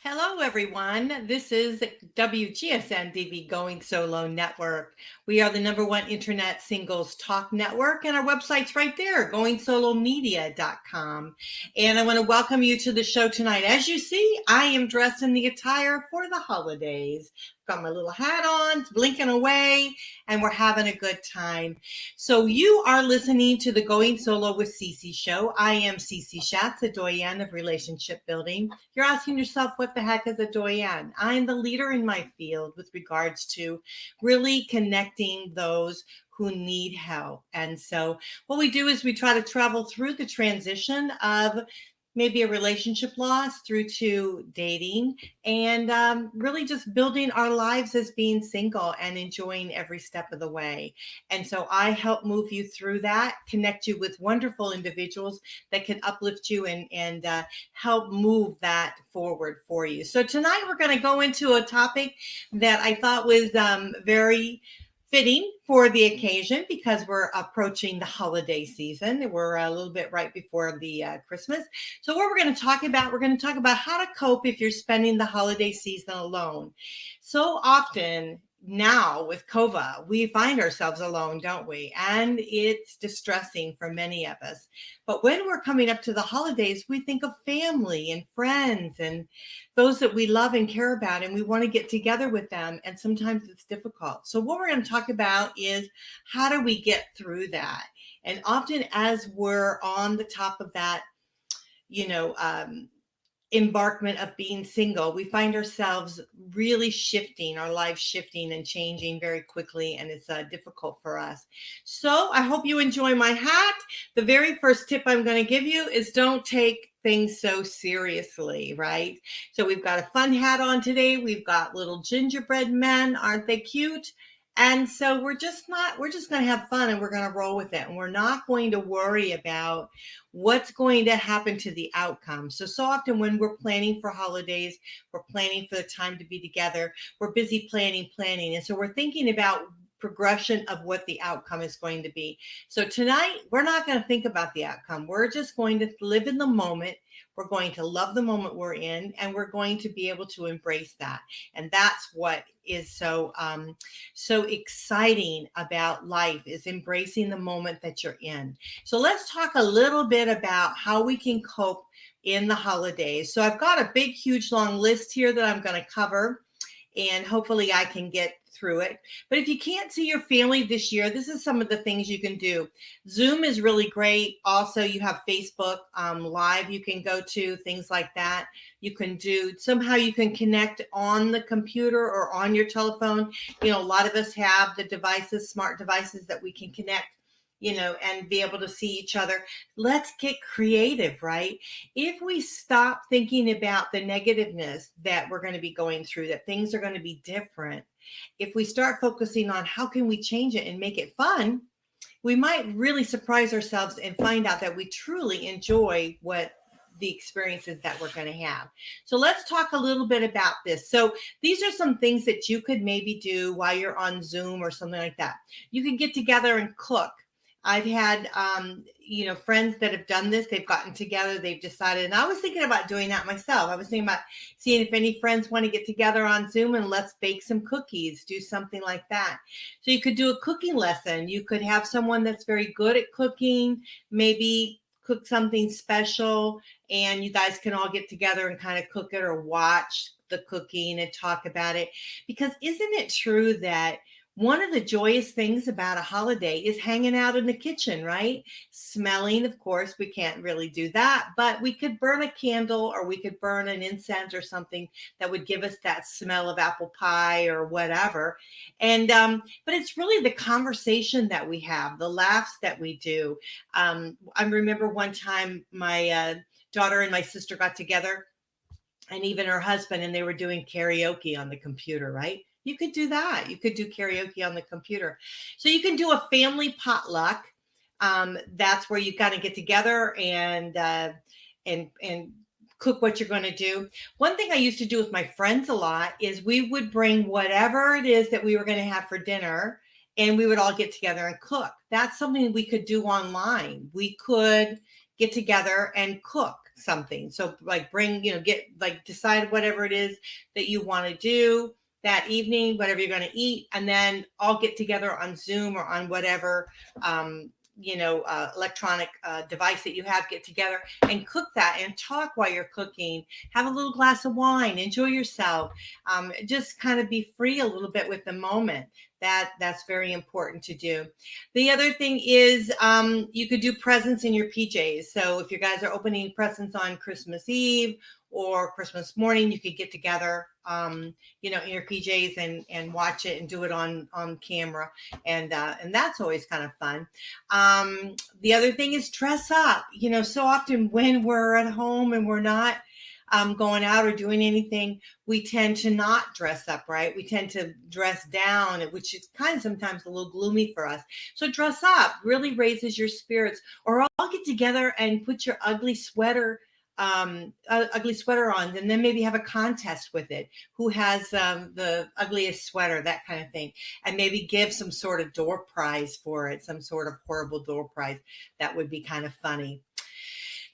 Hello, everyone. This is WGSN-DB Going Solo Network. We are the number one internet singles talk network, and our website's right there, goingsolomedia.com. And I want to welcome you to the show tonight. As you see, I am dressed in the attire for the holidays. Got my little hat on, it's blinking away, and we're having a good time. So you are listening to the Going Solo with Cece show. I am Cece Schatz, a doyen of relationship building. You're asking yourself, what the heck is a doyen? I'm the leader in my field with regards to really connecting those who need help. And so what we do is we try to travel through the transition of maybe a relationship loss through to dating and really just building our lives as being single and enjoying every step of the way. And so I help move you through that, connect you with wonderful individuals that can uplift you and help move that forward for you. So tonight we're going to go into a topic that I thought was very fitting for the occasion because we're approaching the holiday season. We're a little bit right before the Christmas. So what we're going to talk about how to cope if you're spending the holiday season alone. So often now with COVID, we find ourselves alone, don't we? And it's distressing for many of us. But when we're coming up to the holidays, we think of family and friends and those that we love and care about, and we want to get together with them. And sometimes it's difficult. So what we're going to talk about is how do we get through that? And often as we're on the top of that, you know, embarkment of being single, we find ourselves really shifting, our lives shifting and changing very quickly, and it's difficult for us. So I hope you enjoy my hat. The very first tip I'm going to give you is don't take things so seriously, right? So we've got a fun hat on today. We've got little gingerbread men. Aren't they cute? And so we're just going to have fun and we're going to roll with it. And we're not going to worry about what's going to happen to the outcome. So often when we're planning for holidays, we're planning for the time to be together, we're busy planning. And so we're thinking about progression of what the outcome is going to be. So tonight, we're not going to think about the outcome. We're just going to live in the moment. We're going to love the moment we're in, and we're going to be able to embrace that. And that's what is so exciting about life, is embracing the moment that you're in. So let's talk a little bit about how we can cope in the holidays. So I've got a big, huge, long list here that I'm going to cover, and hopefully I can get through it. But if you can't see your family this year, this is some of the things you can do. Zoom is really great. Also, you have Facebook Live you can go to, things like that. You can you can connect on the computer or on your telephone. A lot of us have the devices, smart devices that we can connect, and be able to see each other. Let's get creative, right? If we stop thinking about the negativeness that we're going to be going through, that things are going to be different, if we start focusing on how can we change it and make it fun, we might really surprise ourselves and find out that we truly enjoy the experiences that we're going to have. So let's talk a little bit about this. So these are some things that you could maybe do while you're on Zoom or something like that. You can get together and cook. I've had, friends that have done this. They've gotten together. They've decided, and I was thinking about doing that myself. I was thinking about seeing if any friends want to get together on Zoom and let's bake some cookies, do something like that. So you could do a cooking lesson. You could have someone that's very good at cooking, maybe cook something special, and you guys can all get together and kind of cook it or watch the cooking and talk about it. Because isn't it true that one of the joyous things about a holiday is hanging out in the kitchen, right? Smelling, of course, we can't really do that, but we could burn a candle or we could burn an incense or something that would give us that smell of apple pie or whatever. And, but it's really the conversation that we have, the laughs that we do. I remember one time my daughter and my sister got together, and even her husband, and they were doing karaoke on the computer, right? You could do that. You could do karaoke on the computer. So you can do a family potluck. That's where you kind of get together and cook what you're going to do. One thing I used to do with my friends a lot is we would bring whatever it is that we were going to have for dinner, and we would all get together and cook. That's something we could do online. We could get together and cook. something. So like decide whatever it is that you want to do that evening, whatever you're going to eat, and then all get together on Zoom or on whatever um, electronic device that you have, get together and cook that and talk while you're cooking. Have a little glass of wine, enjoy yourself, just kind of be free a little bit with the moment. That's very important to do. The other thing is you could do presents in your PJs. So if you guys are opening presents on Christmas Eve or Christmas morning, you could get together, in your PJs and watch it and do it on camera, and that's always kind of fun. The other thing is dress up. So often when we're at home and we're not going out or doing anything, we tend to not dress up, right? We tend to dress down, which is kind of sometimes a little gloomy for us. So dress up really raises your spirits. Or all get together and put your ugly sweater on, and then maybe have a contest with it, who has the ugliest sweater, that kind of thing, and maybe give some sort of door prize for it, some sort of horrible door prize. That would be kind of funny.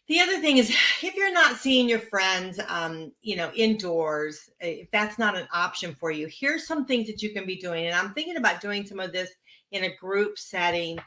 The other thing is, if you're not seeing your friends, indoors, if that's not an option for you, here's some things that you can be doing. And I'm thinking about doing some of this in a group setting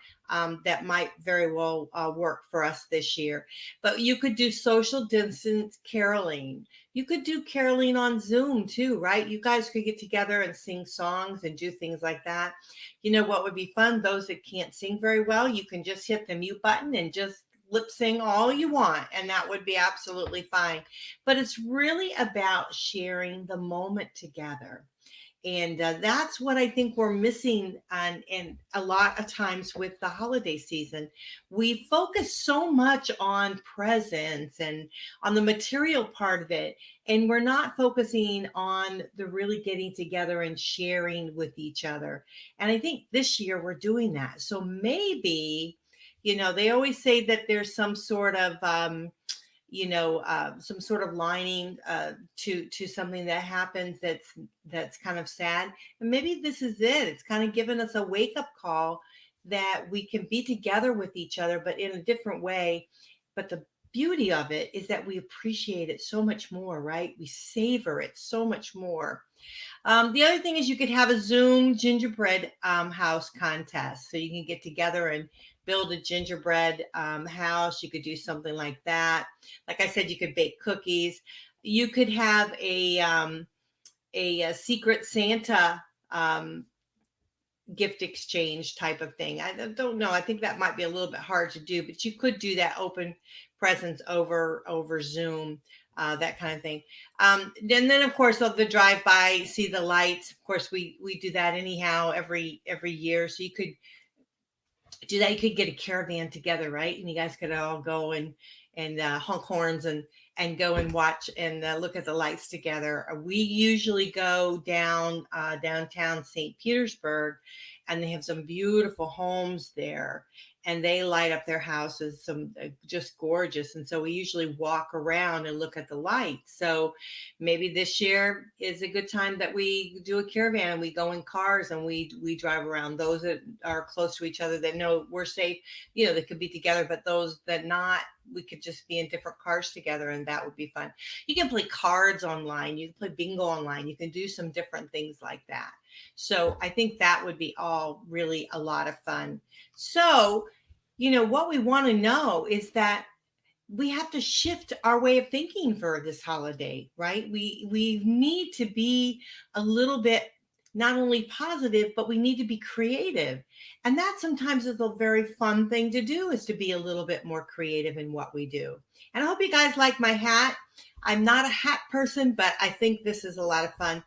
that might very well work for us this year. But you could do social distance caroling. You could do caroling on Zoom too, right? You guys could get together and sing songs and do things like that. You know what would be fun? Those that can't sing very well, you can just hit the mute button and just lip sing all you want, and that would be absolutely fine. But it's really about sharing the moment together. And that's what I think we're missing and a lot of times with the holiday season. We focus so much on presents and on the material part of it, and we're not focusing on the really getting together and sharing with each other. And I think this year we're doing that. So maybe, they always say that there's some sort of some sort of lining to something that happens that's kind of sad. And maybe this is it. It's kind of given us a wake up call that we can be together with each other, but in a different way. But the beauty of it is that we appreciate it so much more, right? We savor it so much more. The other thing is you could have a Zoom gingerbread house contest. So you can get together and build a gingerbread house. You could do something like that. Like I said, you could bake cookies. You could have a secret Santa gift exchange type of thing. I don't know. I think that might be a little bit hard to do, but you could do that, open presents over Zoom, that kind of thing. And then of course the drive by, see the lights. Of course, we do that anyhow every year. So you could do that. You could get a caravan together, right? And you guys could all go and honk horns and go and watch and look at the lights together. We usually go downtown St. Petersburg, and they have some beautiful homes there, and they light up their houses, some just gorgeous. And so we usually walk around and look at the lights. So maybe this year is a good time that we do a caravan and we go in cars and we drive around. Those that are close to each other, that know we're safe, they could be together, but those that not, we could just be in different cars together, and that would be fun. You can play cards online. You can play bingo online. You can do some different things like that. So I think that would be all really a lot of fun. So, what we want to know is that we have to shift our way of thinking for this holiday, right? We need to be a little bit not only positive, but we need to be creative. And that sometimes is a very fun thing to do, is to be a little bit more creative in what we do. And I hope you guys like my hat. I'm not a hat person, but I think this is a lot of fun.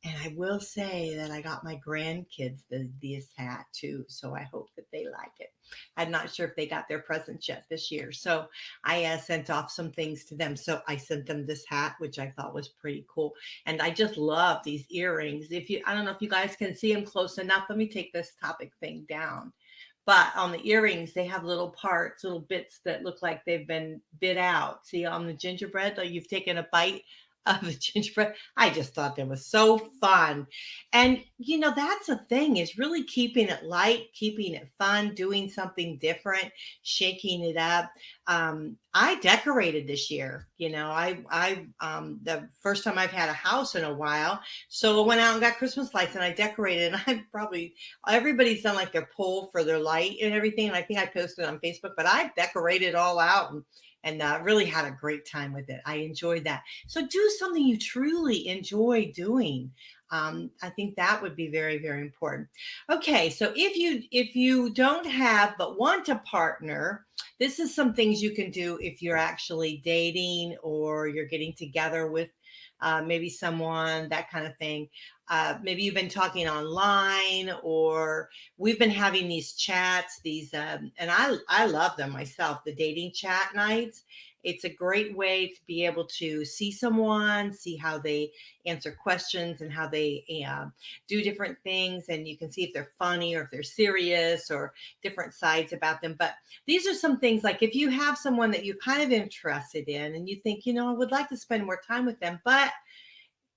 And I will say that I got my grandkids this hat too. So I hope that they like it. I'm not sure if they got their presents yet this year. So I sent off some things to them. So I sent them this hat, which I thought was pretty cool. And I just love these earrings. I don't know if you guys can see them close enough. Let me take this topic thing down. But on the earrings, they have little parts, little bits that look like they've been bit out. See, on the gingerbread, like you've taken a bite of the gingerbread. I just thought that was so fun. And, that's the thing, is really keeping it light, keeping it fun, doing something different, shaking it up. I decorated this year. The first time I've had a house in a while. So I went out and got Christmas lights and I decorated. And everybody's done like their poll for their light and everything. And I think I posted on Facebook, but I decorated all out and really had a great time with it. I enjoyed that. So do something you truly enjoy doing. I think that would be very, very important. Okay, so if you don't have but want a partner, this is some things you can do if you're actually dating or you're getting together with maybe someone, that kind of thing. Maybe you've been talking online, or we've been having these chats, and I love them myself, the dating chat nights. It's a great way to be able to see someone, see how they answer questions and how they do different things. And you can see if they're funny or if they're serious or different sides about them. But these are some things, like if you have someone that you're kind of interested in and you think, I would like to spend more time with them, but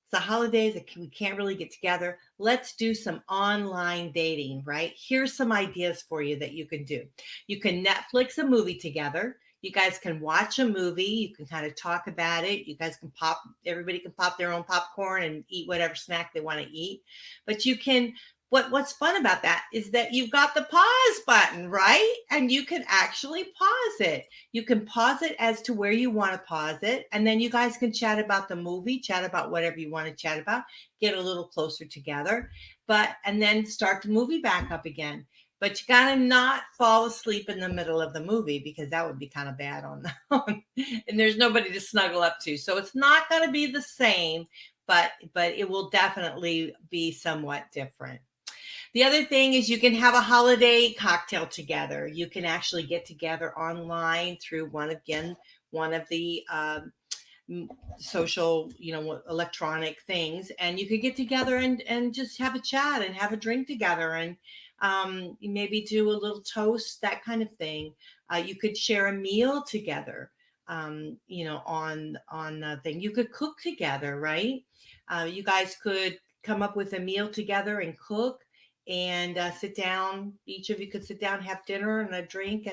it's the holidays, we can't really get together. Let's do some online dating, right? Here's some ideas for you that you can do. You can Netflix a movie together. You guys can watch a movie. You can kind of talk about it. You guys can everybody can pop their own popcorn and eat whatever snack they want to eat. But you can, what's fun about that is that you've got the pause button, right? And you can actually pause it. You can pause it as to where you want to pause it. And then you guys can chat about the movie, chat about whatever you want to chat about, get a little closer together, and then start the movie back up again. But you got to not fall asleep in the middle of the movie, because that would be kind of bad and there's nobody to snuggle up to. So it's not going to be the same, but it will definitely be somewhat different. The other thing is you can have a holiday cocktail together. You can actually get together online through one of the social, electronic things, and you could get together and just have a chat and have a drink together, and maybe do a little toast, that kind of thing. You could share a meal together, on a thing. You could cook together, right? You guys could come up with a meal together and cook, and sit down. Each of you could sit down, have dinner and a drink,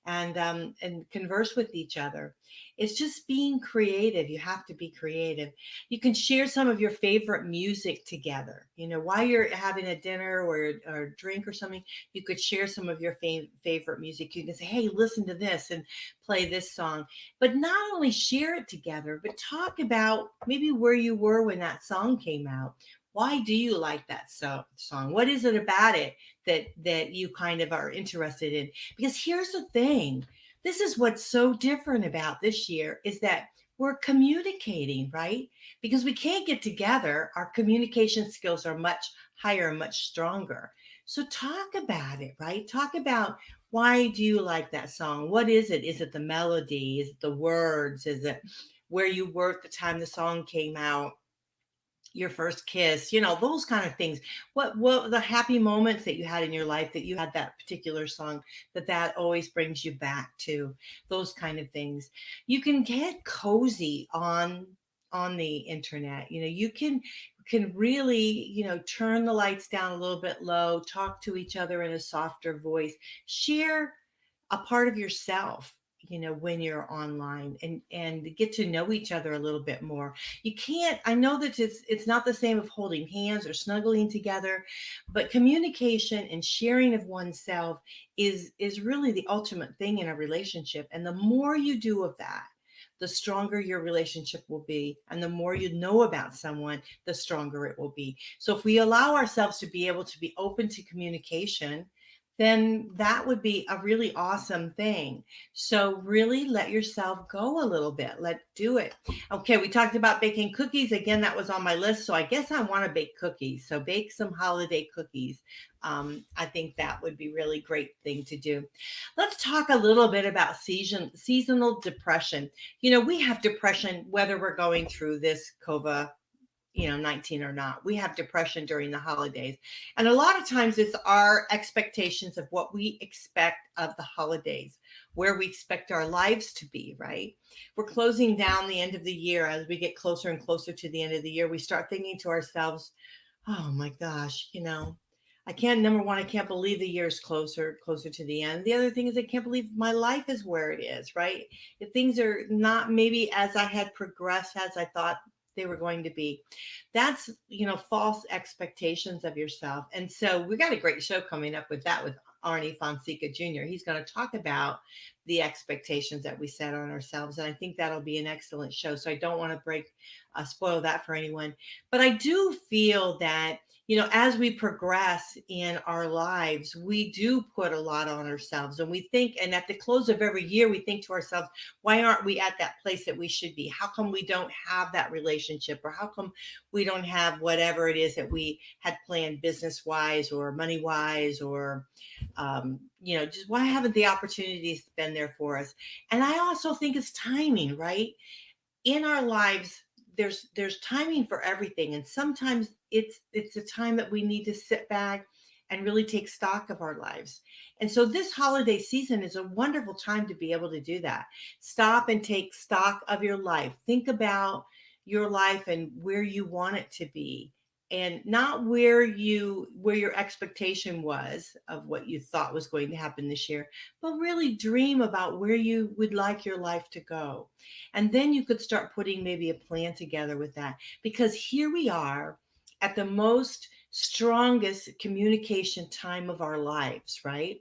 and converse with each other. It's just being creative. You have to be creative. You can share some of your favorite music together. While you're having a dinner or a drink or something, you could share some of your favorite music. You can say, hey, listen to this and play this song. But not only share it together, but talk about maybe where you were when that song came out. Why do you like that song? What is it about it that you kind of are interested in? Because here's the thing. This is what's so different about this year, is that we're communicating, right? Because we can't get together. Our communication skills are much higher, much stronger. So talk about it, right? Talk about, why do you like that song? What is it? Is it the melody? Is it the words? Is it where you were at the time the song came out? Your first kiss, those kind of things. What the happy moments that you had in your life that you had that particular song, that always brings you back to those kind of things. You can get cozy on the internet. You can really, turn the lights down a little bit low, talk to each other in a softer voice, share a part of yourself, when you're online, and get to know each other a little bit more. I know that it's not the same of holding hands or snuggling together, but communication and sharing of oneself is really the ultimate thing in a relationship. And the more you do of that, the stronger your relationship will be. And the more you know about someone, the stronger it will be. So if we allow ourselves to be able to be open to communication, then that would be a really awesome thing. So really let yourself go a little bit. Do it. Okay, we talked about baking cookies. Again, that was on my list. So I guess I want to bake cookies. So bake some holiday cookies. I think that would be really great thing to do. Let's talk a little bit about seasonal depression. We have depression whether we're going through this COVID-19 or not. We have depression during the holidays. And a lot of times it's our expectations of what we expect of the holidays, where we expect our lives to be, right? We're closing down the end of the year. As we get closer and closer to the end of the year, we start thinking to ourselves, oh my gosh, I can't, number one, I can't believe the year's closer to the end. The other thing is I can't believe my life is where it is, right? If things are not maybe as I had progressed as I thought they were going to be. That's, false expectations of yourself. And so we got a great show coming up with that with Arnie Fonseca Jr. He's going to talk about the expectations that we set on ourselves. And I think that'll be an excellent show. So I don't want to spoil that for anyone. But I do feel that, as we progress in our lives, we do put a lot on ourselves. And we think, and at the close of every year, we think to ourselves, why aren't we at that place that we should be? How come we don't have that relationship? Or how come we don't have whatever it is that we had planned business wise or money wise, or, just why haven't the opportunities been there for us? And I also think it's timing, right? In our lives, there's timing for everything, and sometimes it's a time that we need to sit back and really take stock of our lives. And so this holiday season is a wonderful time to be able to do that. Stop and take stock of your life. Think about your life and where you want it to be, and not where your expectation was of what you thought was going to happen this year, but really dream about where you would like your life to go. And then you could start putting maybe a plan together with that, because here we are at the most strongest communication time of our lives, right?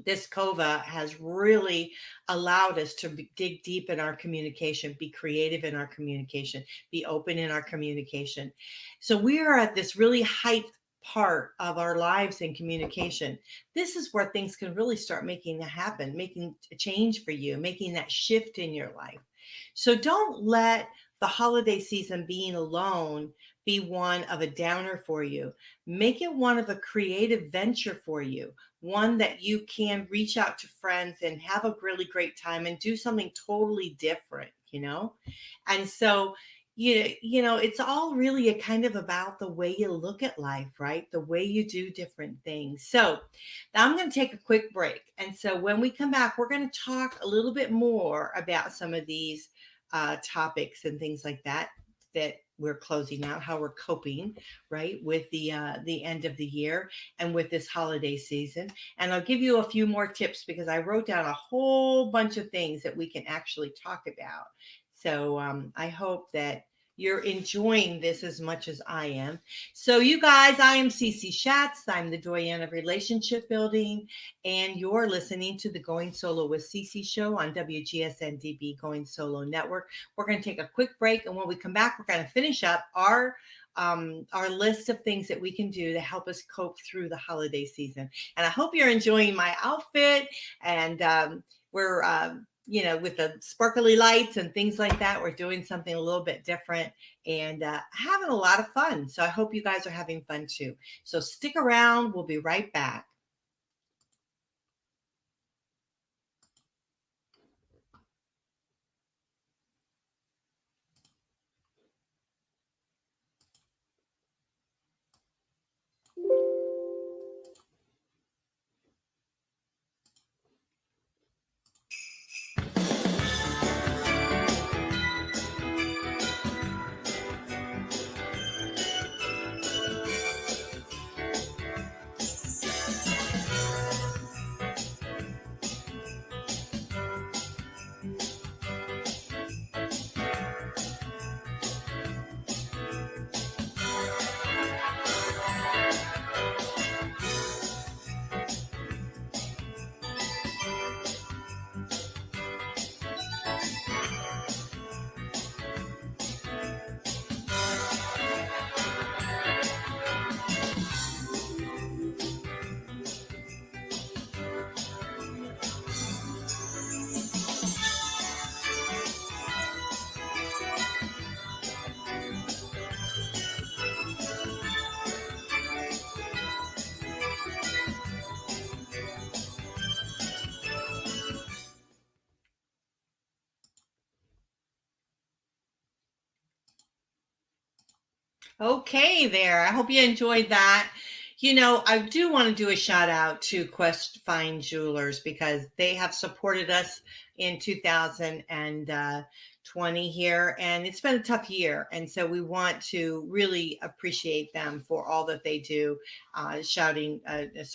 This COVID has really allowed us to dig deep in our communication, be creative in our communication, be open in our communication. So we are at this really hyped part of our lives in communication. This is where things can really start making that happen, making a change for you, making that shift in your life. So don't let the holiday season being alone be one of a downer for you. Make it one of a creative venture for you, one that you can reach out to friends and have a really great time and do something totally different. And so, it's all really a kind of about the way you look at life, right? The way you do different things. So now I'm going to take a quick break. And so when we come back, we're going to talk a little bit more about some of these topics and things like that we're closing out, how we're coping, right, with the end of the year and with this holiday season. And I'll give you a few more tips, because I wrote down a whole bunch of things that we can actually talk about. So I hope that you're enjoying this as much as I am. So you guys, I am Cece Schatz. I'm the doyenne of relationship building, and you're listening to the Going Solo with Cece show on WGSN-DB Going Solo Network. We're going to take a quick break, and when we come back, we're going to finish up our list of things that we can do to help us cope through the holiday season. And I hope you're enjoying my outfit, and we're with the sparkly lights and things like that. We're doing something a little bit different and having a lot of fun. So I hope you guys are having fun too. So stick around. We'll be right back. Okay, there. I hope you enjoyed that. I do want to do a shout out to Quest Fine Jewelers because they have supported us in 2020 here, and it's been a tough year. And so we want to really appreciate them for all that they do. So I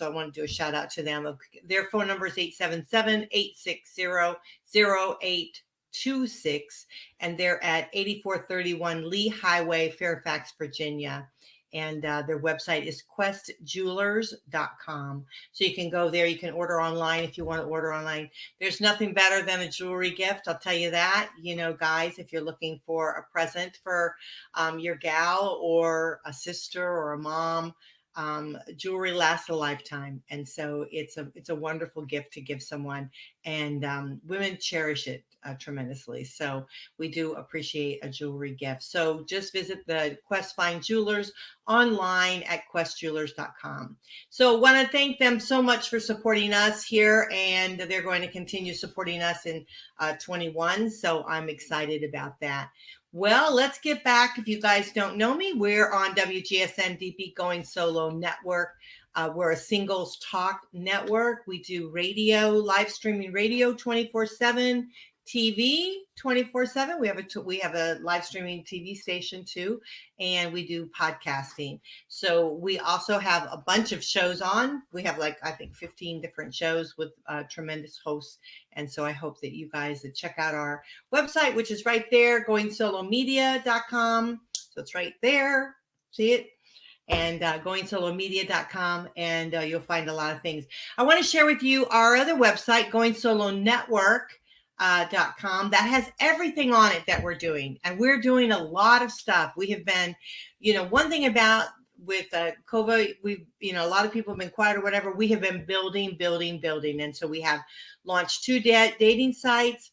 want to do a shout out to them. Their phone number is 877-860-0826, and they're at 8431 Lee Highway, Fairfax, Virginia. And their website is questjewelers.com. So you can go there. You can order online if you want to order online. There's nothing better than a jewelry gift. I'll tell you that. Guys, if you're looking for a present for your gal or a sister or a mom, jewelry lasts a lifetime, and so it's a wonderful gift to give someone, and women cherish it tremendously. So we do appreciate a jewelry gift. So just visit the Quest Fine Jewelers online at questjewelers.com. So want to thank them so much for supporting us here, and they're going to continue supporting us in 21. So I'm excited about that. Well, let's get back. If you guys don't know me, we're on WGSN-DB Going Solo Network. We're a singles talk network. We do radio, live streaming radio 24/7, TV 24/7. We have a live streaming TV station too, and we do podcasting. So we also have a bunch of shows on. We have I think 15 different shows with tremendous hosts. And so I hope that you guys check out our website, which is right there, goingsolomedia.com. So it's right there. See it? And goingsolomedia.com, and you'll find a lot of things. I want to share with you our other website, goingsolonetwork.com, that has everything on it that we're doing. And we're doing a lot of stuff. We have been, one thing about with COVID, a lot of people have been quiet or whatever. We have been building. And so we have launched 2 dating sites.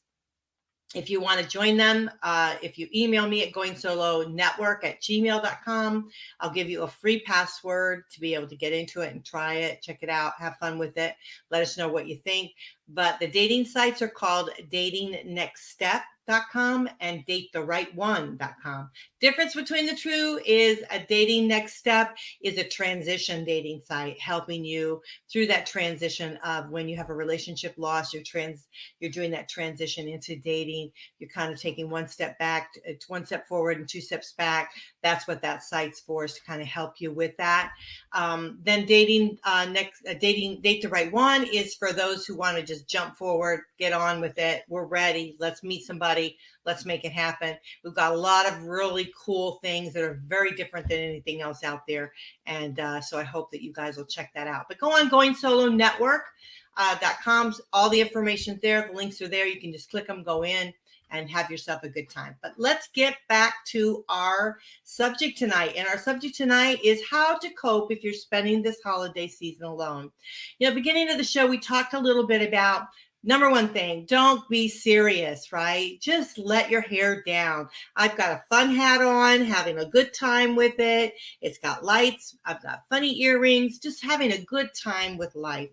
If you want to join them, if you email me at goingsolonetwork@gmail.com, I'll give you a free password to be able to get into it and try it, check it out, have fun with it. Let us know what you think. But the dating sites are called datingnextstep.com and datetherightone.com. Difference between the two is a Dating Next Step is a transition dating site, helping you through that transition of when you have a relationship loss, you're doing that transition into dating. You're kind of taking one step back, it's 1 step forward and 2 steps back. That's what that site's for, is to kind of help you with that. Then Date the Right One is for those who want to just jump forward, get on with it. We're ready. Let's meet somebody. Let's make it happen. We've got a lot of really cool things that are very different than anything else out there. And so I hope that you guys will check that out. But go on goingsolonetwork.com. All the information there. The links are there. You can just click them, go in, and have yourself a good time. But let's get back to our subject tonight. And our subject tonight is how to cope if you're spending this holiday season alone. Beginning of the show, we talked a little bit about number one thing, don't be serious, right? Just let your hair down. I've got a fun hat on, having a good time with it. It's got lights. I've got funny earrings, just having a good time with life.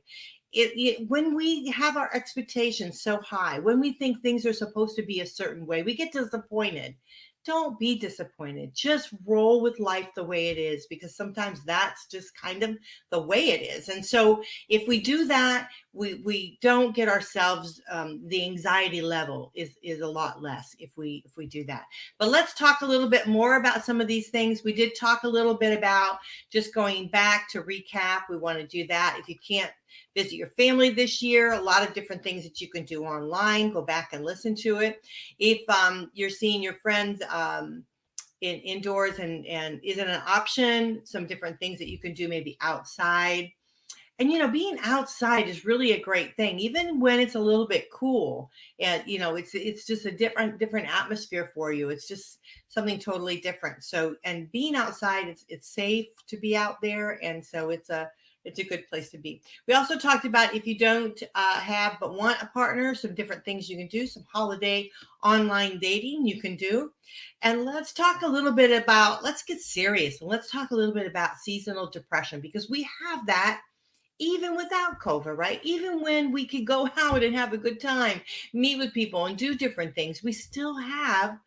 When we have our expectations so high, when we think things are supposed to be a certain way, we get disappointed. Don't be disappointed. Just roll with life the way it is, because sometimes that's just kind of the way it is. And so if we do that, we don't get ourselves, the anxiety level is a lot less if we do that. But let's talk a little bit more about some of these things. We did talk a little bit about just going back to recap. We want to do that. If you can't visit your family this year, a lot of different things that you can do online. Go back and listen to it. If you're seeing your friends indoors and isn't an option, some different things that you can do maybe outside. And, being outside is really a great thing, even when it's a little bit cool. And, it's just a different atmosphere for you. It's just something totally different. So, and being outside, it's safe to be out there. And so it's a good place to be. We also talked about if you don't have but want a partner, some different things you can do, some holiday online dating you can do. And let's talk a little bit about, let's get serious, and let's talk a little bit about seasonal depression, because we have that even without COVID, right? Even when we could go out and have a good time, meet with people and do different things, we still have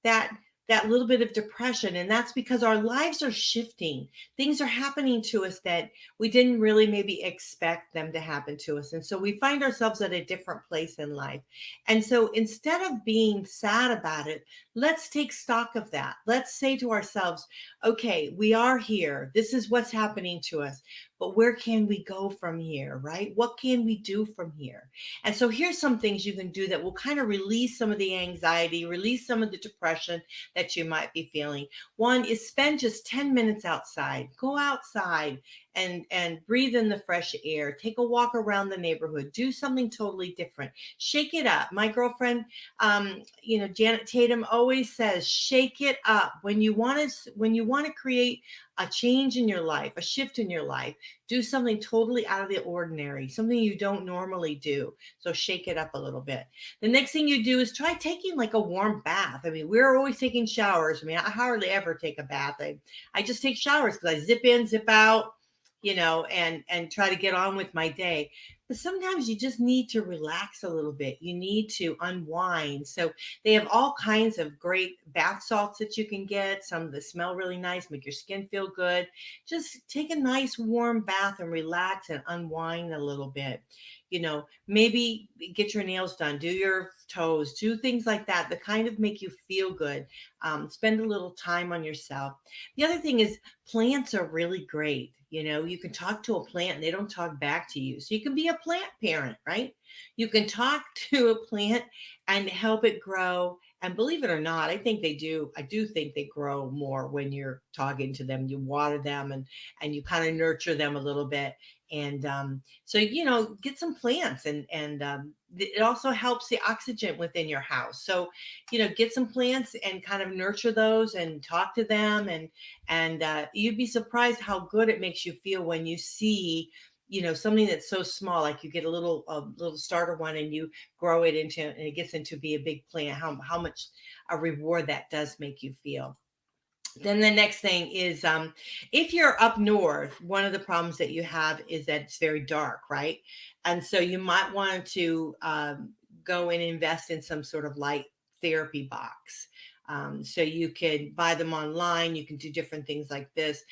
that that little bit of depression. And that's because our lives are shifting. Things are happening to us that we didn't really maybe expect them to happen to us. And so we find ourselves at a different place in life. And so instead of being sad about it, let's take stock of that. Let's say to ourselves, okay, we are here. This is what's happening to us. But where can we go from here, right? What can we do from here? And so here's some things you can do that will kind of release some of the anxiety, release some of the depression that you might be feeling. One is spend just 10 minutes outside. Go outside and breathe in the fresh air. Take a walk around the neighborhood. Do something totally different. Shake it up. My girlfriend, Janet Tatum always says, shake it up. When you want to create a change in your life, a shift in your life, do something totally out of the ordinary, something you don't normally do. So shake it up a little bit. The next thing you do is try taking like a warm bath. I mean, we're always taking showers. I mean, I hardly ever take a bath. I just take showers because I zip in, zip out, and try to get on with my day. But sometimes you just need to relax a little bit. You need to unwind. So they have all kinds of great bath salts that you can get. Some that smell really nice, make your skin feel good. Just take a nice warm bath and relax and unwind a little bit. Maybe get your nails done, do your toes, do things like that kind of make you feel good. Spend a little time on yourself. The other thing is plants are really great. You can talk to a plant and they don't talk back to you. So you can be a plant parent, right? You can talk to a plant and help it grow. And believe it or not, I think they do. I do think they grow more when you're talking to them. You water them and you kind of nurture them a little bit. And so get some plants and it also helps the oxygen within your house. So get some plants and kind of nurture those and talk to them and you'd be surprised how good it makes you feel when you see something that's so small, like you get a little starter one and you grow it into and it gets into be a big plant, how much a reward that does make you feel. Then the next thing is if you're up north, one of the problems that you have is that it's very dark, right? And so you might want to go and invest in some sort of light therapy box. So you can buy them online. You can do different things like this.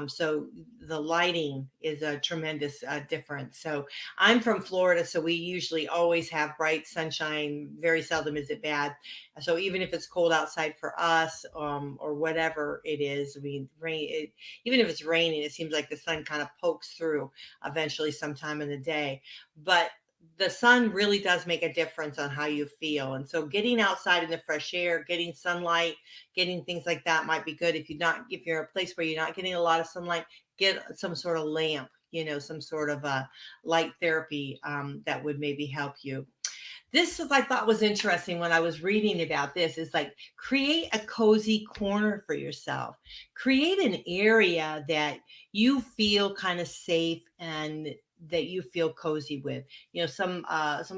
So the lighting is a tremendous difference. So I'm from Florida, so we usually always have bright sunshine. Very seldom is it bad. So even if it's cold outside for us or whatever it is, I mean, even if it's raining, it seems like the sun kind of pokes through eventually sometime in the day. But the sun really does make a difference on how you feel. And so getting outside in the fresh air, getting sunlight, getting things like that might be good. If you're a place where you're not getting a lot of sunlight, get some sort of lamp, some sort of a light therapy that would maybe help you. This I thought was interesting when I was reading about this is like create a cozy corner for yourself. Create an area that you feel kind of safe and that you feel cozy with. Some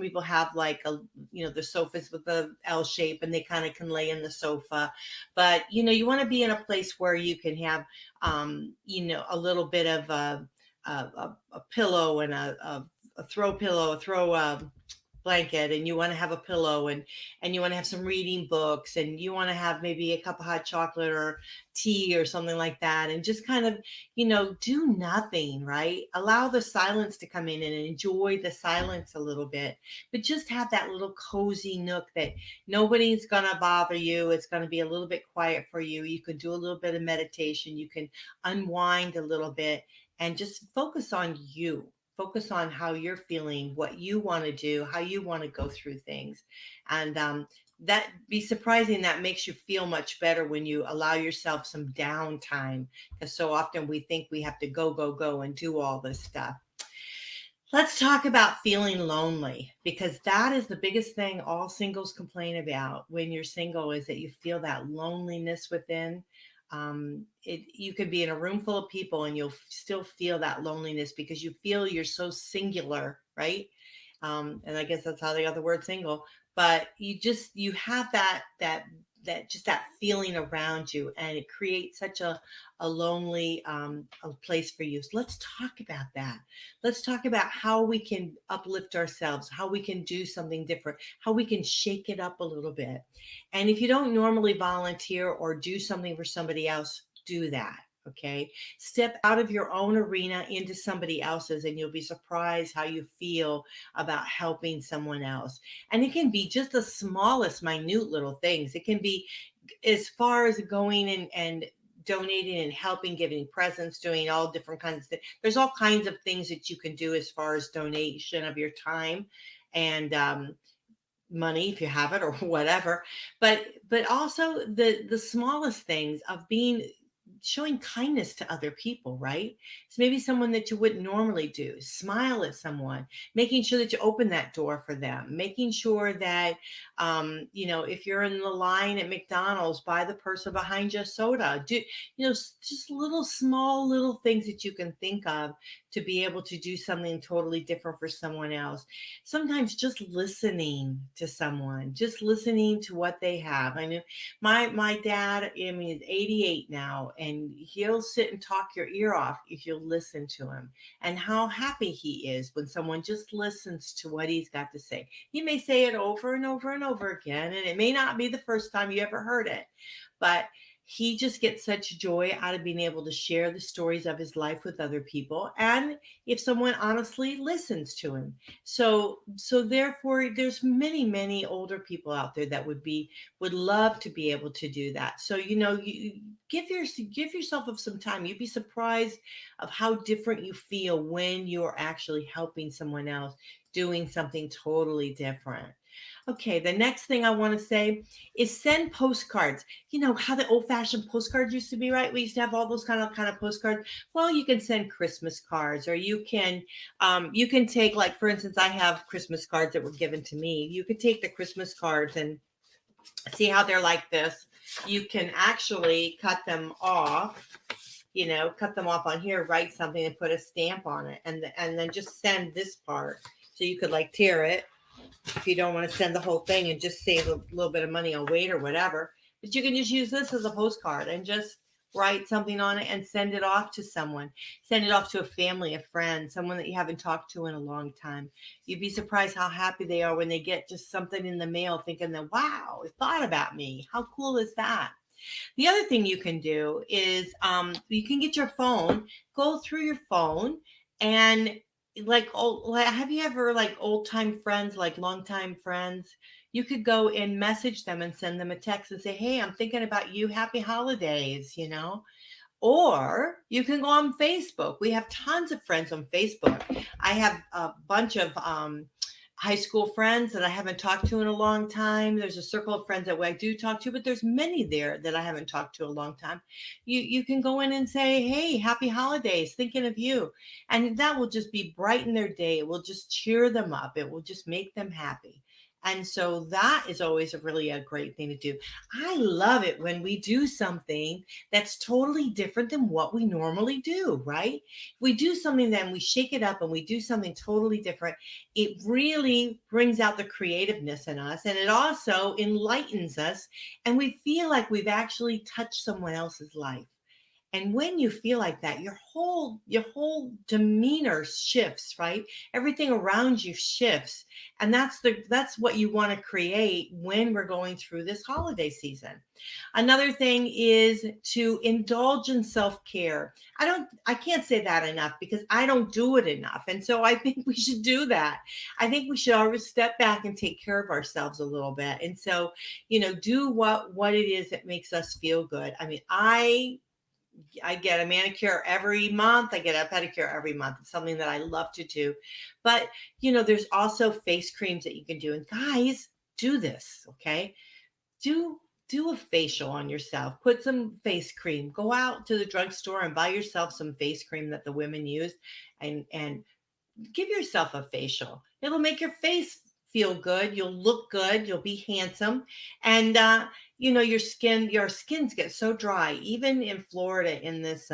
people have like the sofas with the L shape and they kind of can lay in the sofa, but you want to be in a place where you can have a little bit of a pillow and a throw pillow, a throw blanket, and you want to have a pillow and you want to have some reading books and you want to have maybe a cup of hot chocolate or tea or something like that, and just kind of do nothing, right? Allow the silence to come in and enjoy the silence a little bit, but just have that little cozy nook that nobody's gonna bother you. It's going to be a little bit quiet for you. You can do a little bit of meditation, you can unwind a little bit and just focus on you. Focus on how you're feeling, what you want to do, how you want to go through things. And that be surprising. That makes you feel much better when you allow yourself some downtime, because so often we think we have to go and do all this stuff. Let's talk about feeling lonely, because that is the biggest thing all singles complain about when you're single, is that you feel that loneliness within. You could be in a room full of people and you'll still feel that loneliness because you feel you're so singular, right? And I guess that's how they got the word single. But you have that that feeling around you, and it creates such a lonely a place for you. So let's talk about that. Let's talk about how we can uplift ourselves, how we can do something different, how we can shake it up a little bit. And if you don't normally volunteer or do something for somebody else, do that. Okay. Step out of your own arena into somebody else's, and you'll be surprised how you feel about helping someone else. And it can be just the smallest, minute little things. It can be as far as going and donating and helping, giving presents, doing all different kinds of things. There's all kinds of things that you can do as far as donation of your time and money if you have it or whatever. But also the smallest things of being showing kindness to other people, right? So maybe someone that you wouldn't normally do, smile at someone, making sure that you open that door for them, making sure that, if you're in the line at McDonald's, buy the person behind you a soda, do, just little, small, little things that you can think of to be able to do something totally different for someone else. Sometimes just listening to someone, just listening to what they have. I know my dad, I mean, he's 88 now, and he'll sit and talk your ear off if you'll listen to him, and how happy he is when someone just listens to what he's got to say. He may say it over and over and over again, and it may not be the first time you ever heard it, but he just gets such joy out of being able to share the stories of his life with other people, and if someone honestly listens to him. So therefore there's many older people out there that would love to be able to do that. So you give yourself of some time. You'd be surprised of how different you feel when you're actually helping someone else, doing something totally different. Okay, the next thing I want to say is send postcards. You know how the old-fashioned postcards used to be, right? We used to have all those kind of postcards. Well, you can send Christmas cards, or you can take, like, for instance, I have Christmas cards that were given to me. You could take the Christmas cards and see how they're like this. You can actually cut them off. Cut them off on here, write something, and put a stamp on it, and then just send this part. So you could, like, tear it if you don't want to send the whole thing and just save a little bit of money on weight or whatever. But you can just use this as a postcard and just write something on it and send it off to someone. Send it off to a family, a friend, someone that you haven't talked to in a long time. You'd be surprised how happy they are when they get just something in the mail, thinking that, wow, it thought about me. How cool is that? The other thing you can do is you can get your phone, go through your phone, and have you ever, like, old time friends, like long time friends? You could go and message them and send them a text and say, hey, I'm thinking about you. Happy holidays. Or you can go on Facebook. We have tons of friends on Facebook. I have a bunch of high school friends that I haven't talked to in a long time. There's a circle of friends that I do talk to, but there's many there that I haven't talked to a long time. You can go in and say, hey, happy holidays, thinking of you. And that will just be brighten their day. It will just cheer them up. It will just make them happy. And so that is always a great thing to do. I love it when we do something that's totally different than what we normally do, right? We do something, then we shake it up and we do something totally different. It really brings out the creativeness in us, and it also enlightens us, and we feel like we've actually touched someone else's life. And when you feel like that, your whole demeanor shifts, right? Everything around you shifts. And that's what you want to create when we're going through this holiday season. Another thing is to indulge in self-care. I can't say that enough because I don't do it enough. And so I think we should do that. I think we should always step back and take care of ourselves a little bit. And so, do what it is that makes us feel good. I mean, I get a manicure every month. I get a pedicure every month. It's something that I love to do. But, there's also face creams that you can do. And guys, do this, okay? Do a facial on yourself. Put some face cream. Go out to the drugstore and buy yourself some face cream that the women use, and give yourself a facial. It'll make your face feel good. You'll look good. You'll be handsome. And your skins get so dry, even in Florida in this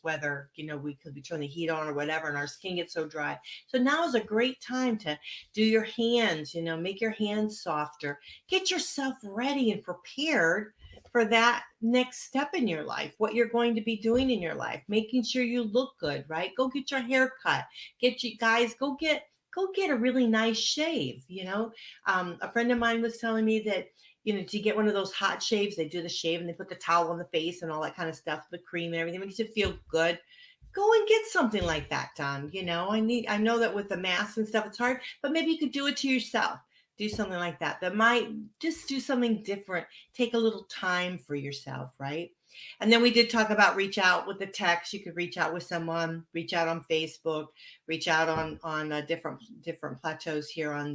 weather, because we turn the heat on or whatever, and our skin gets so dry. So now is a great time to do your hands, make your hands softer, get yourself ready and prepared for that next step in your life, what you're going to be doing in your life, making sure you look good, right? Go get your hair cut. Go get a really nice shave. A friend of mine was telling me that, to get one of those hot shaves, they do the shave and they put the towel on the face and all that kind of stuff, the cream and everything, makes you feel good. Go and get something like that done. I know that with the masks and stuff, it's hard, but maybe you could do it to yourself. Do something like that. That might just do something different. Take a little time for yourself, right? And then we did talk about reach out with the text. You could reach out with someone, reach out on Facebook, reach out on different plateaus here on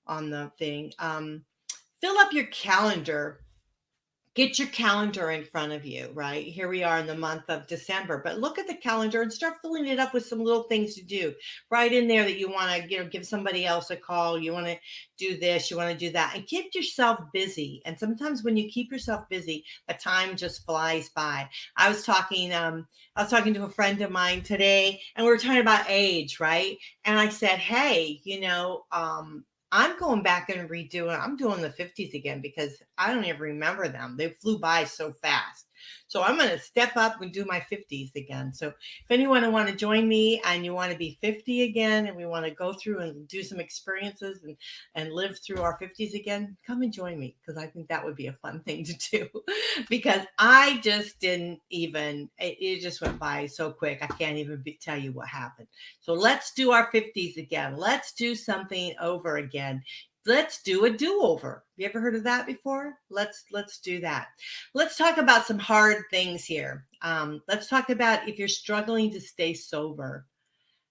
the thing. Fill up your calendar. Get your calendar in front of you, right? Here we are in the month of December, but look at the calendar and start filling it up with some little things to do. Right in there that you want to, give somebody else a call. You want to do this, you want to do that, and keep yourself busy. And sometimes when you keep yourself busy, the time just flies by. I was talking to a friend of mine today, and we were talking about age, right? And I said, hey, I'm going back and I'm doing the 50s again because I don't even remember them. They flew by so fast. So I'm going to step up and do my 50s again. So if anyone want to join me and you want to be 50 again, and we want to go through and do some experiences and live through our 50s again, come and join me, because I think that would be a fun thing to do. Because I just didn't even, it just went by so quick. I can't even tell you what happened. So let's do our 50s again. Let's do something over again. Let's do a do-over. You ever heard of that before? Let's do that. Let's talk about some hard things here. Let's talk about if you're struggling to stay sober.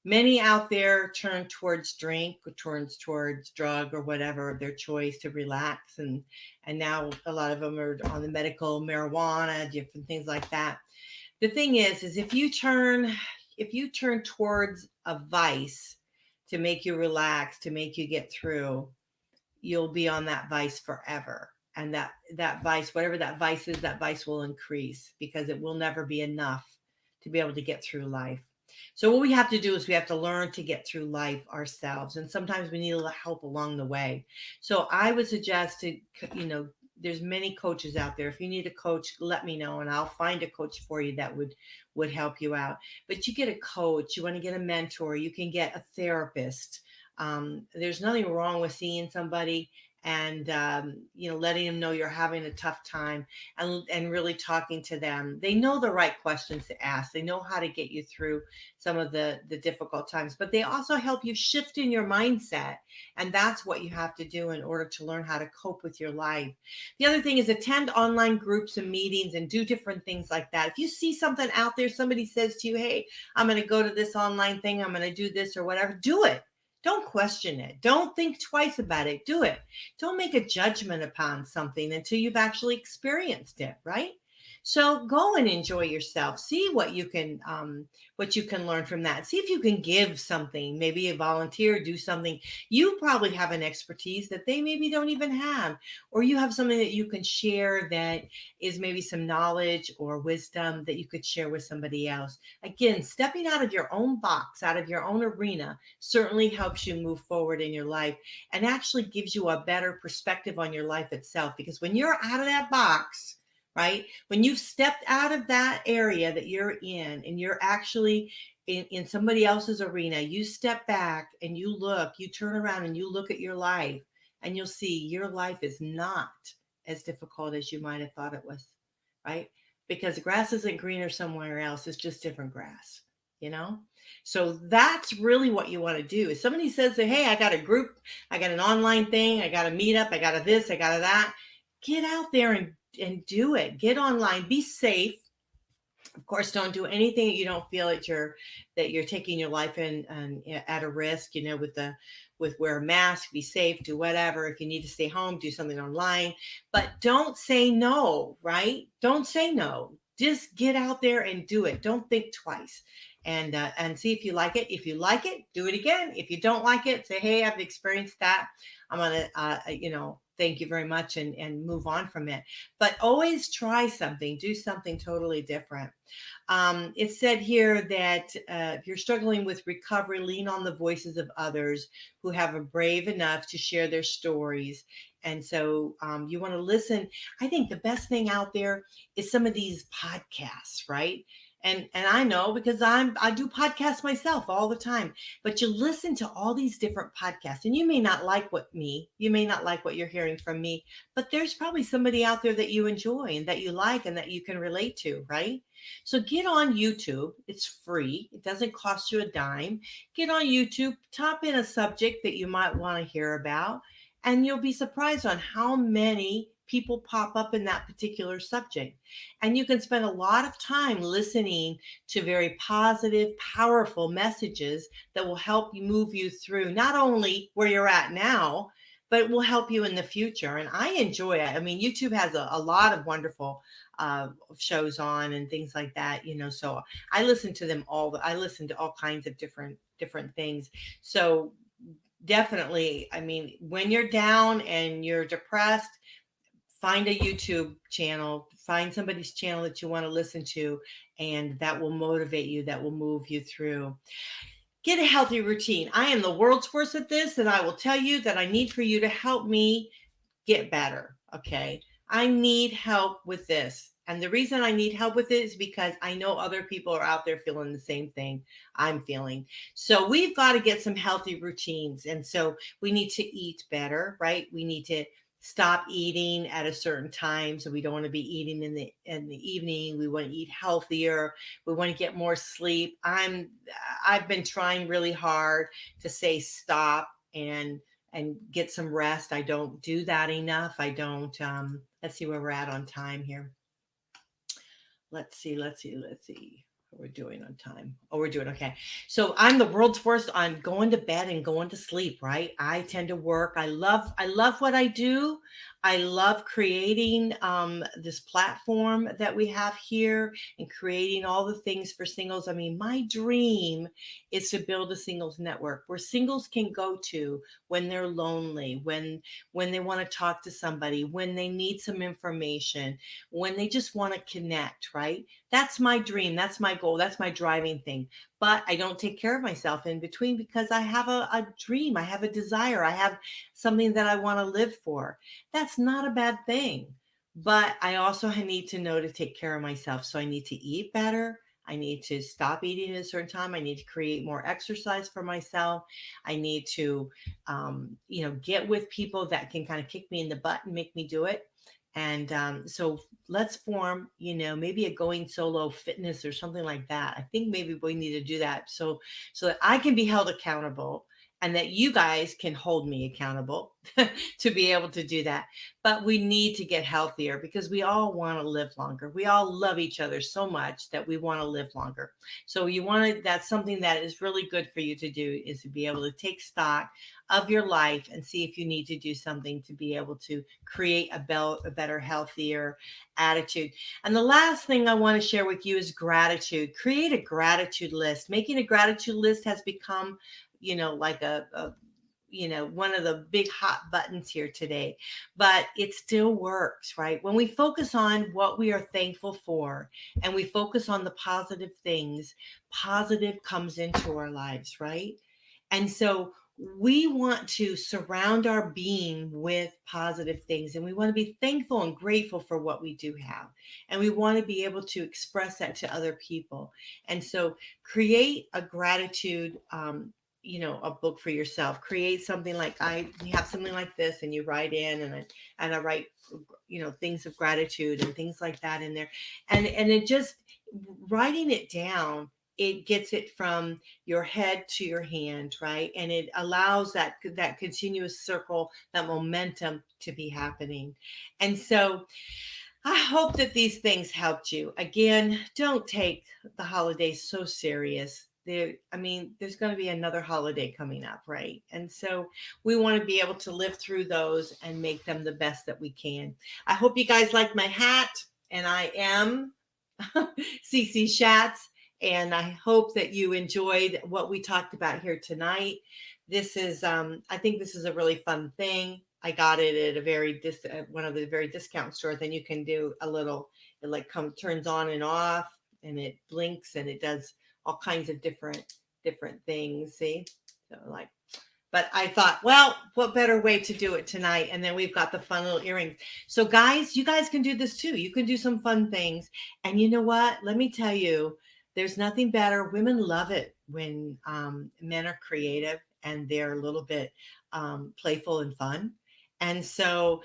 Many out there turn towards drink, or turns towards drug or whatever of their choice to relax. And now a lot of them are on the medical marijuana, different things like that. The thing is if you turn towards a vice to make you relax, to make you get through, you'll be on that vice forever. And that vice, whatever that vice is, that vice will increase, because it will never be enough to be able to get through life. So what we have to do is we have to learn to get through life ourselves. And sometimes we need a little help along the way. So I would suggest there's many coaches out there. If you need a coach, let me know, and I'll find a coach for you that would help you out. But you get a coach, you want to get a mentor, you can get a therapist. There's nothing wrong with seeing somebody and letting them know you're having a tough time, and really talking to them. They know the right questions to ask. They know how to get you through some of the difficult times, but they also help you shift in your mindset. And that's what you have to do in order to learn how to cope with your life. The other thing is attend online groups and meetings and do different things like that. If you see something out there, somebody says to you, hey, I'm going to go to this online thing, I'm going to do this or whatever, do it. Don't question it. Don't think twice about it. Do it. Don't make a judgment upon something until you've actually experienced it, right? So go and enjoy yourself. See what you can learn from that. See if you can give something, maybe a volunteer, do something. You probably have an expertise that they maybe don't even have, or you have something that you can share that is maybe some knowledge or wisdom that you could share with somebody else. Again, stepping out of your own box, out of your own arena, certainly helps you move forward in your life and actually gives you a better perspective on your life itself. Because when you're out of that box, right? When you've stepped out of that area that you're in and you're actually in somebody else's arena, you step back and you turn around and you look at your life, and you'll see your life is not as difficult as you might have thought it was, right? Because the grass isn't greener somewhere else. It's just different grass, So that's really what you want to do. If somebody says, hey, I got a group, I got an online thing, I got a meetup, I got a this, I got a that, get out there and do it. Get online. Be safe. Of course, don't do anything that you don't feel that you're taking your life in and at a risk. With wear a mask, be safe, do whatever. If you need to stay home, do something online. But don't say no, right? Don't say no. Just get out there and do it. Don't think twice. and see if you like it. If you like it, do it again. If you don't like it, say, hey, I've experienced that. I'm going to, thank you very much, and move on from it. But always try something, do something totally different. It said here that if you're struggling with recovery, lean on the voices of others who have a brave enough to share their stories. And so you want to listen. I think the best thing out there is some of these podcasts, right? And I know because I do podcasts myself all the time. But you listen to all these different podcasts, and you may not like you may not like what you're hearing from me, but there's probably somebody out there that you enjoy and that you like and that you can relate to, right? So get on YouTube. It's free. It doesn't cost you a dime. Get on YouTube, type in a subject that you might want to hear about, and you'll be surprised on how many people pop up in that particular subject. And you can spend a lot of time listening to very positive, powerful messages that will help you move you through not only where you're at now, but it will help you in the future. And I enjoy it. I mean, YouTube has a lot of wonderful shows on and things like that, so I listen to them I listen to all kinds of different things. So definitely, I mean, when you're down and you're depressed, find a YouTube channel, find somebody's channel that you want to listen to, and that will motivate you, that will move you through. Get a healthy routine. I am the world's worst at this, and I will tell you that I need for you to help me get better. Okay. I need help with this. And the reason I need help with it is because I know other people are out there feeling the same thing I'm feeling. So we've got to get some healthy routines. And so we need to eat better, right? We need to stop eating at a certain time. So we don't want to be eating in the evening. We want to eat healthier. We want to get more sleep. I've been trying really hard to say stop and get some rest. I don't do that enough. I don't. Let's see where we're at on time here. Let's see. What we're doing on time. Oh, we're doing okay. So I'm the world's worst on going to bed and going to sleep, right? I tend to work. I love what I do. I love creating this platform that we have here and creating all the things for singles. I mean, my dream is to build a singles network where singles can go to when they're lonely, when they want to talk to somebody, when they need some information, when they just want to connect, right? That's my dream. That's my goal. That's my driving thing. But I don't take care of myself in between because I have a dream. I have a desire. I have something that I want to live for. That's not a bad thing. But I also need to know to take care of myself. So I need to eat better. I need to stop eating at a certain time. I need to create more exercise for myself. I need to, get with people that can kind of kick me in the butt and make me do it. And so let's form, maybe a going solo fitness or something like that. I think maybe we need to do that so that I can be held accountable and that you guys can hold me accountable to be able to do that. But we need to get healthier because we all want to live longer. We all love each other so much that we want to live longer. So that's something that is really good for you to do, is to be able to take stock of your life and see if you need to do something to be able to create a better, healthier attitude. And the last thing I want to share with you is gratitude. Create a gratitude list. Making a gratitude list has become, like one of the big hot buttons here today, but it still works, right? When we focus on what we are thankful for and we focus on the positive things, positive comes into our lives, right? And so we want to surround our being with positive things, and we want to be thankful and grateful for what we do have. And we want to be able to express that to other people. And so create a gratitude, a book for yourself. Create something like you have something like this, and you write in, and I write, things of gratitude and things like that in there. And it just, writing it down, it gets it from your head to your hand, right? And it allows that continuous circle, that momentum to be happening. And so I hope that these things helped you. Again, don't take the holidays so serious. There's going to be another holiday coming up, right? And so we want to be able to live through those and make them the best that we can. I hope you guys like my hat, and I am CC Schatz. And I hope that you enjoyed what we talked about here tonight. This is, I think this is a really fun thing. I got it at at one of the very discount stores, and you can do a little, it like turns on and off, and it blinks, and it does all kinds of different things. See, so like, but I thought, well, what better way to do it tonight? And then we've got the fun little earrings. So guys, you guys can do this too. You can do some fun things. And you know what? Let me tell you, there's nothing better. Women love it when men are creative and they're a little bit playful and fun. And so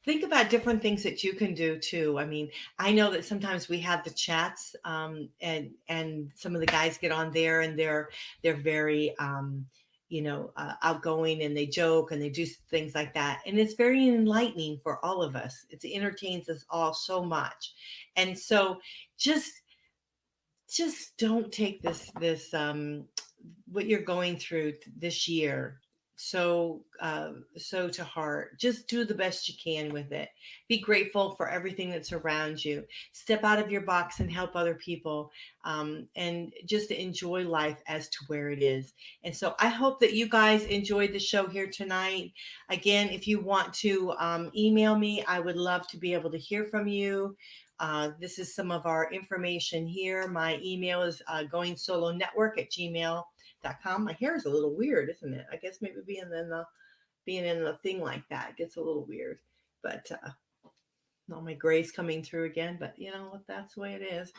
think about different things that you can do too. I mean, I know that sometimes we have the chats, and some of the guys get on there, and they're very outgoing, and they joke and they do things like that, and it's very enlightening for all of us. It entertains us all so much, and so just don't take this what you're going through this year so to heart. Just do the best you can with it. Be grateful for everything that's around you. Step out of your box and help other people, and just enjoy life as to where it is. And so I hope that you guys enjoyed the show here tonight. Again, if you want to email me, I would love to be able to hear from you. This is some of our information here. My email is goingsolonetwork@gmail.com. My hair is a little weird, isn't it? I guess maybe being in the thing like that gets a little weird. But all my gray's coming through again. But you know what? That's the way it is.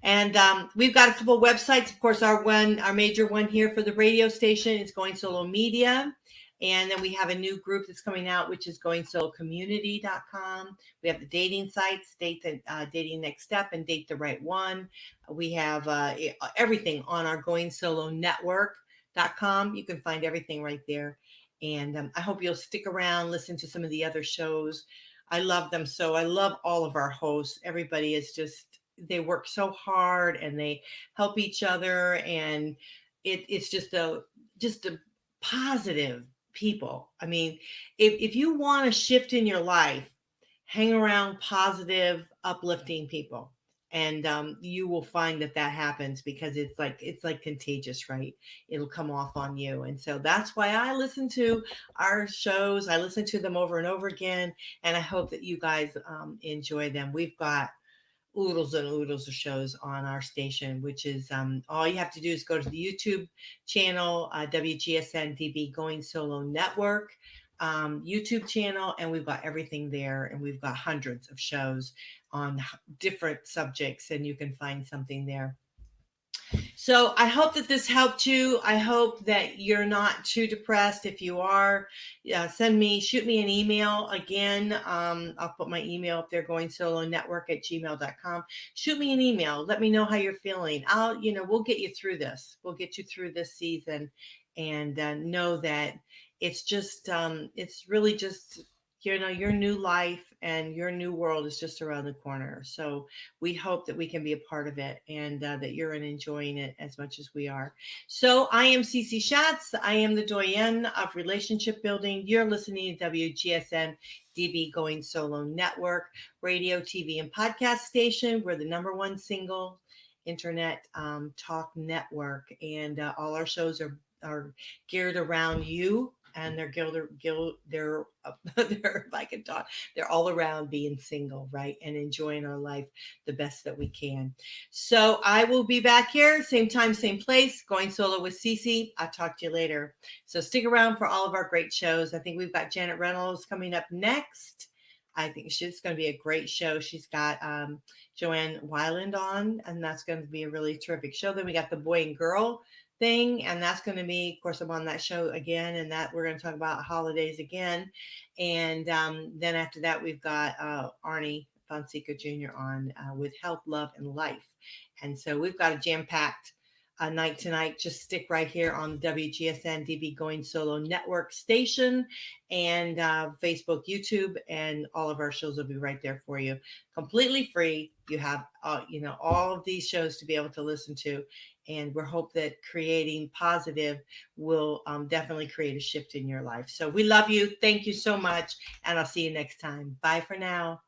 And we've got a couple of websites. Of course, our major one here for the radio station is Going Solo Media. And then we have a new group that's coming out, which is goingsoloCommunity.com. We have the dating sites, Dating Next Step and Date the Right One. We have everything on our goingsoloNetwork.com. You can find everything right there. And I hope you'll stick around, listen to some of the other shows. I love them so. I love all of our hosts. Everybody is they work so hard, and they help each other. And it's just a positive people. I mean, if you want a shift in your life, hang around positive, uplifting people, and you will find that happens, because it's like contagious, right? It'll come off on you. And so that's why I listen to our shows. I listen to them over and over again, and I hope that you guys enjoy them. We've got oodles and oodles of shows on our station, which is all you have to do is go to the YouTube channel, WGSN-DB Going Solo Network YouTube channel, and we've got everything there, and we've got hundreds of shows on different subjects, and you can find something there. So I hope that this helped you. I hope that you're not too depressed. If you are, shoot me an email. Again, I'll put my email up there, goingsoloNetwork@gmail.com. Shoot me an email. Let me know how you're feeling. We'll get you through this. We'll get you through this season, and know that it's really just, your new life and your new world is just around the corner. So we hope that we can be a part of it, and that you're enjoying it as much as we are. So I am Cece Schatz. I am the doyenne of relationship building. You're listening to WGSN-DB Going Solo Network, radio, TV, and podcast station. We're the #1 single internet talk network, and all our shows are geared around you. And they're if I can talk, they're all around being single, right? And enjoying our life the best that we can. So I will be back here, same time, same place, Going Solo with Cece. I'll talk to you later. So stick around for all of our great shows. I think we've got Janet Reynolds coming up next. I think she's going to be a great show. She's got Joanne Weiland on, and that's going to be a really terrific show. Then we got the boy and girl thing, and that's going to be, of course, I'm on that show again, and that we're going to talk about holidays again. And then after that, we've got Arnie Fonseca Jr. on with Health, Love, and Life. And so we've got a jam-packed night tonight. Just stick right here on the WGSN-DB Going Solo Network station, and Facebook, YouTube, and all of our shows will be right there for you, completely free. You have all of these shows to be able to listen to, and we hope that creating positive will definitely create a shift in your life. So we love you. Thank you so much, and I'll see you next time. Bye for now.